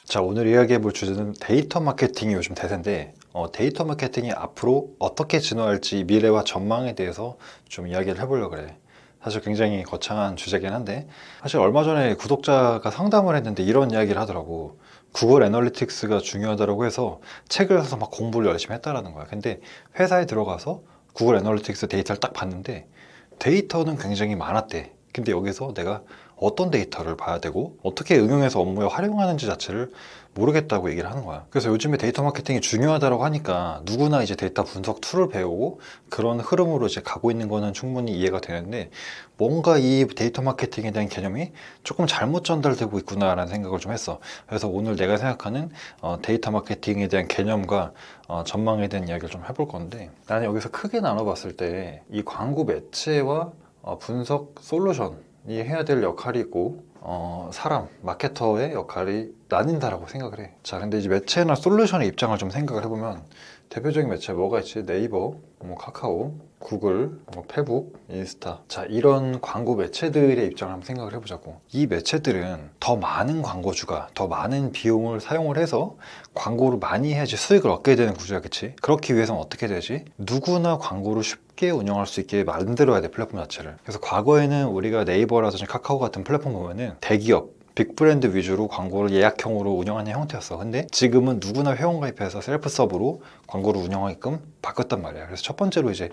자, 오늘 이야기해 볼 주제는 데이터 마케팅이 요즘 대세인데 데이터 마케팅이 앞으로 어떻게 진화할지 미래와 전망에 대해서 좀 이야기를 해보려고 그래. 사실 굉장히 거창한 주제긴 한데, 사실 얼마 전에 구독자가 상담을 했는데 이런 이야기를 하더라고. 구글 애널리틱스가 중요하다고 해서 책을 사서 막 공부를 열심히 했다라는 거야. 근데 회사에 들어가서 구글 애널리틱스 데이터를 딱 봤는데 데이터는 굉장히 많았대. 근데 여기서 내가 어떤 데이터를 봐야 되고 어떻게 응용해서 업무에 활용하는지 자체를 모르겠다고 얘기를 하는 거야. 그래서 요즘에 데이터 마케팅이 중요하다고 하니까 누구나 이제 데이터 분석 툴을 배우고 그런 흐름으로 이제 가고 있는 거는 충분히 이해가 되는데, 뭔가 이 데이터 마케팅에 대한 개념이 조금 잘못 전달되고 있구나라는 생각을 좀 했어. 그래서 오늘 내가 생각하는 데이터 마케팅에 대한 개념과 전망에 대한 이야기를 좀 해볼 건데, 나는 여기서 크게 나눠봤을 때 이 광고 매체와 분석 솔루션이 해야 될 역할이 있고, 사람, 마케터의 역할이 나뉜다라고 생각을 해. 자, 근데 이제 매체나 솔루션의 입장을 좀 생각을 해보면, 대표적인 매체 뭐가 있지? 네이버, 뭐 카카오, 구글, 뭐 페북, 인스타. 자, 이런 광고 매체들의 입장을 한번 생각을 해보자고. 이 매체들은 더 많은 광고주가 더 많은 비용을 사용을 해서 광고를 많이 해야지 수익을 얻게 되는 구조야, 그치? 그렇기 위해서는 어떻게 되지? 누구나 광고를 쉽게 운영할 수 있게 만들어야 돼, 플랫폼 자체를. 그래서 과거에는 우리가 네이버라든지 카카오 같은 플랫폼 보면은 대기업, 빅브랜드 위주로 광고를 예약형으로 운영하는 형태였어. 근데 지금은 누구나 회원가입해서 셀프 서브로 광고를 운영하게끔 바꿨단 말이야. 그래서 첫 번째로 이제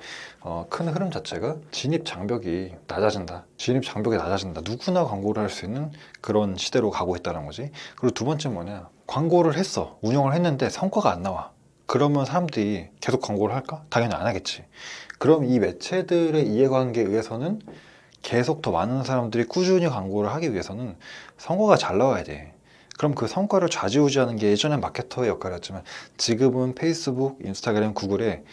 큰 흐름 자체가 진입 장벽이 낮아진다. 진입 장벽이 낮아진다. 누구나 광고를 할 수 있는 그런 시대로 가고 있다는 거지. 그리고 두 번째 뭐냐, 광고를 했어. 운영을 했는데 성과가 안 나와. 그러면 사람들이 계속 광고를 할까? 당연히 안 하겠지. 그럼 이 매체들의 이해관계에 의해서는 계속 더 많은 사람들이 꾸준히 광고를 하기 위해서는 성과가 잘 나와야 돼. 그럼 그 성과를 좌지우지하는 게 예전엔 마케터의 역할이었지만 지금은 페이스북, 인스타그램, 구글에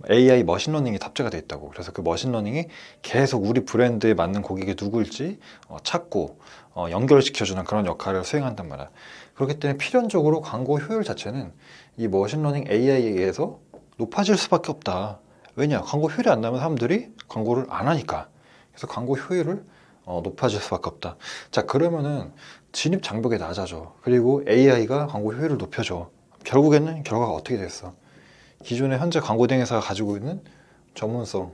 AI 머신러닝이 탑재가 돼 있다고. 그래서 그 머신러닝이 계속 우리 브랜드에 맞는 고객이 누구일지 찾고 연결시켜주는 그런 역할을 수행한단 말이야. 그렇기 때문에 필연적으로 광고 효율 자체는 이 머신러닝 AI에 의해서 높아질 수밖에 없다. 왜냐? 광고 효율이 안 나면 사람들이 광고를 안 하니까. 그래서 광고 효율을 높아질 수밖에 없다. 자, 그러면은 진입 장벽이 낮아져. 그리고 AI가 광고 효율을 높여줘. 결국에는 결과가 어떻게 됐어? 기존의 현재 광고 대행사가 가지고 있는 전문성,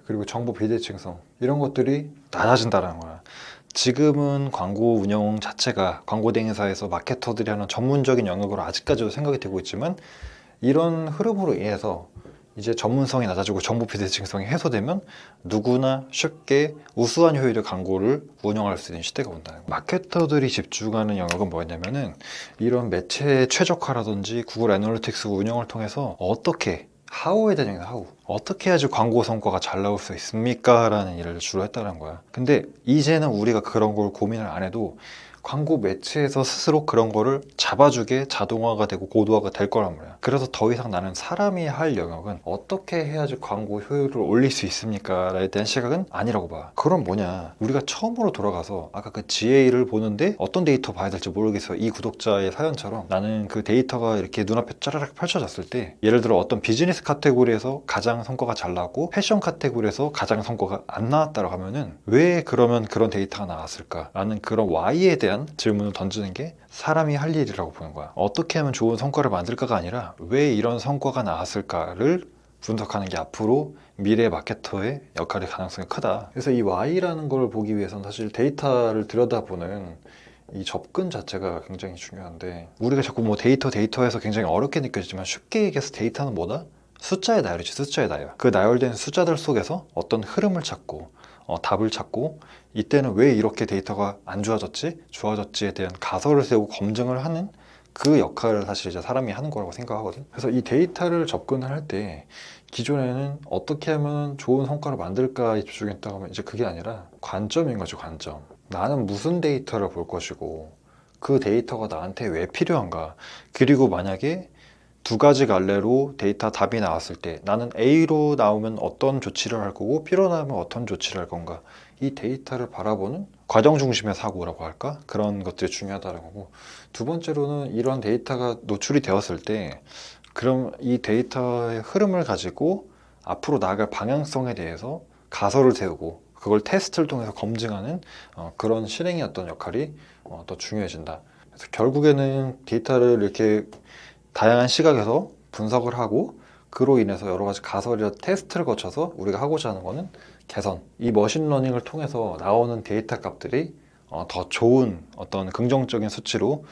그리고 정보 비대칭성, 이런 것들이 낮아진다는 거야. 지금은 광고 운영 자체가 광고 대행사에서 마케터들이 하는 전문적인 영역으로 아직까지도 생각이 되고 있지만, 이런 흐름으로 인해서 이제 전문성이 낮아지고 정보 비대칭성이 해소되면 누구나 쉽게 우수한 효율의 광고를 운영할 수 있는 시대가 온다. 마케터들이 집중하는 영역은 뭐였냐면은, 이런 매체의 최적화라든지 구글 애널리틱스 운영을 통해서 어떻게, 하우에 대한 얘기는 하우, 어떻게 해야지 광고 성과가 잘 나올 수 있습니까? 라는 일을 주로 했다는 거야. 근데 이제는 우리가 그런 걸 고민을 안 해도 광고 매체에서 스스로 그런 거를 잡아주게 자동화가 되고 고도화가 될 거란 말이야. 그래서 더 이상 나는 사람이 할 영역은 어떻게 해야지 광고 효율을 올릴 수 있습니까? 라에 대한 시각은 아니라고 봐. 그럼 뭐냐, 우리가 처음으로 돌아가서 아까 그 GA를 보는데 어떤 데이터 봐야 될지 모르겠어. 이 구독자의 사연처럼 나는 그 데이터가 이렇게 눈앞에 짜라락 펼쳐졌을 때, 예를 들어 어떤 비즈니스 카테고리에서 가장 성과가 잘 나왔고 패션 카테고리에서 가장 성과가 안 나왔다고 하면은 왜 그러면 그런 데이터가 나왔을까? 라는 그런 Y에 대한 질문을 던지는 게 사람이 할 일이라고 보는 거야. 어떻게 하면 좋은 성과를 만들까가 아니라 왜 이런 성과가 나왔을까를 분석하는 게 앞으로 미래 마케터의 역할의 가능성이 크다. 그래서 이 Y라는 걸 보기 위해서는 사실 데이터를 들여다보는 이 접근 자체가 굉장히 중요한데, 우리가 자꾸 뭐 데이터에서 굉장히 어렵게 느껴지지만 쉽게 얘기해서 데이터는 뭐다? 숫자의 나열이지, 숫자의 나열. 그 나열된 숫자들 속에서 어떤 흐름을 찾고 답을 찾고, 이때는 왜 이렇게 데이터가 안 좋아졌지? 좋아졌지에 대한 가설을 세우고 검증을 하는 그 역할을 사실 이제 사람이 하는 거라고 생각하거든. 그래서 이 데이터를 접근을 할 때 기존에는 어떻게 하면 좋은 성과를 만들까에 집중했다고 하면 이제 그게 아니라 관점인 거죠, 관점. 나는 무슨 데이터를 볼 것이고 그 데이터가 나한테 왜 필요한가. 그리고 만약에 두 가지 갈래로 데이터 답이 나왔을 때 나는 A로 나오면 어떤 조치를 할 거고 B로 나오면 어떤 조치를 할 건가. 이 데이터를 바라보는 과정 중심의 사고라고 할까? 그런 것들이 중요하다는 거고, 두 번째로는 이런 데이터가 노출이 되었을 때 그럼 이 데이터의 흐름을 가지고 앞으로 나아갈 방향성에 대해서 가설을 세우고 그걸 테스트를 통해서 검증하는 그런 실행의 어떤 역할이 더 중요해진다. 그래서 결국에는 데이터를 이렇게 다양한 시각에서 분석을 하고 그로 인해서 여러 가지 가설이나 테스트를 거쳐서 우리가 하고자 하는 거는 개선. 이 머신러닝을 통해서 나오는 데이터 값들이 더 좋은 어떤 긍정적인 수치로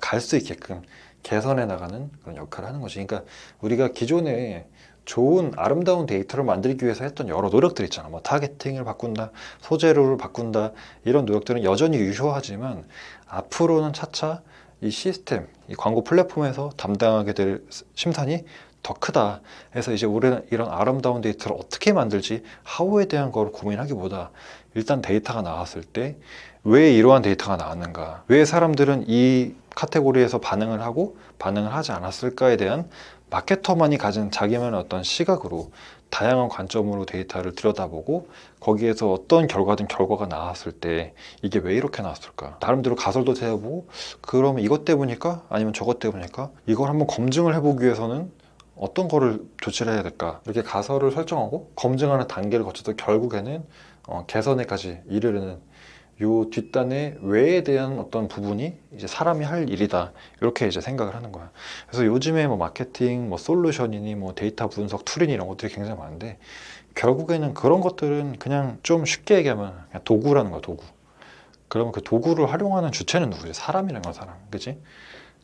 갈 수 있게끔 개선해 나가는 그런 역할을 하는 거지. 그러니까 우리가 기존에 좋은 아름다운 데이터를 만들기 위해서 했던 여러 노력들 있잖아. 뭐 타겟팅을 바꾼다, 소재를 바꾼다, 이런 노력들은 여전히 유효하지만 앞으로는 차차 이 시스템, 이 광고 플랫폼에서 담당하게 될 심산이 더 크다 해서 이제 우리는 이런 아름다운 데이터를 어떻게 만들지 하우에 대한 걸 고민하기보다 일단 데이터가 나왔을 때 왜 이러한 데이터가 나왔는가, 왜 사람들은 이 카테고리에서 반응을 하고 반응을 하지 않았을까에 대한 마케터만이 가진 자기만의 어떤 시각으로 다양한 관점으로 데이터를 들여다보고 거기에서 어떤 결과든 결과가 나왔을 때 이게 왜 이렇게 나왔을까, 나름대로 가설도 세워보고 그러면 이것 때문일까 아니면 저것 때문일까, 이걸 한번 검증을 해보기 위해서는 어떤 거를 조치를 해야 될까, 이렇게 가설을 설정하고 검증하는 단계를 거쳐서 결국에는 개선에까지 이르는 요 뒷단의 왜에 대한 어떤 부분이 이제 사람이 할 일이다, 이렇게 이제 생각을 하는 거야. 그래서 요즘에 뭐 마케팅, 뭐 솔루션이니 뭐 데이터 분석 툴이니 이런 것들이 굉장히 많은데 결국에는 그런 것들은 그냥 좀 쉽게 얘기하면 그냥 도구라는 거야, 도구. 그러면 그 도구를 활용하는 주체는 누구지? 사람이라는 거야, 사람. 그치?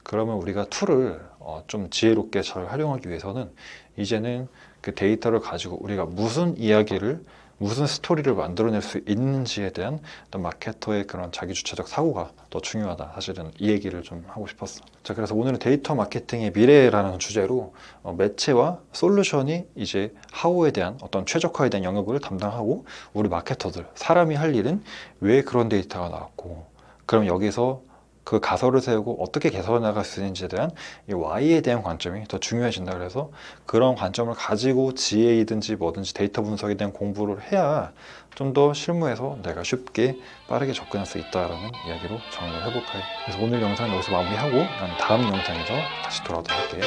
그러면 우리가 툴을 좀 지혜롭게 잘 활용하기 위해서는 이제는 그 데이터를 가지고 우리가 무슨 이야기를, 무슨 스토리를 만들어낼 수 있는지에 대한 어떤 마케터의 그런 자기주체적 사고가 더 중요하다. 사실은 이 얘기를 좀 하고 싶었어. 자, 그래서 오늘은 데이터 마케팅의 미래라는 주제로 매체와 솔루션이 이제 하우에 대한 어떤 최적화에 대한 영역을 담당하고 우리 마케터들, 사람이 할 일은 왜 그런 데이터가 나왔고, 그럼 여기서 그 가설을 세우고 어떻게 개선해 나갈 수 있는지에 대한 이 Y에 대한 관점이 더 중요해진다. 그래서 그런 관점을 가지고 GA든지 뭐든지 데이터 분석에 대한 공부를 해야 좀 더 실무에서 내가 쉽게 빠르게 접근할 수 있다라는 이야기로 정리를 해볼까 해. 그래서 오늘 영상은 여기서 마무리하고 난 다음 영상에서 다시 돌아오도록 할게요.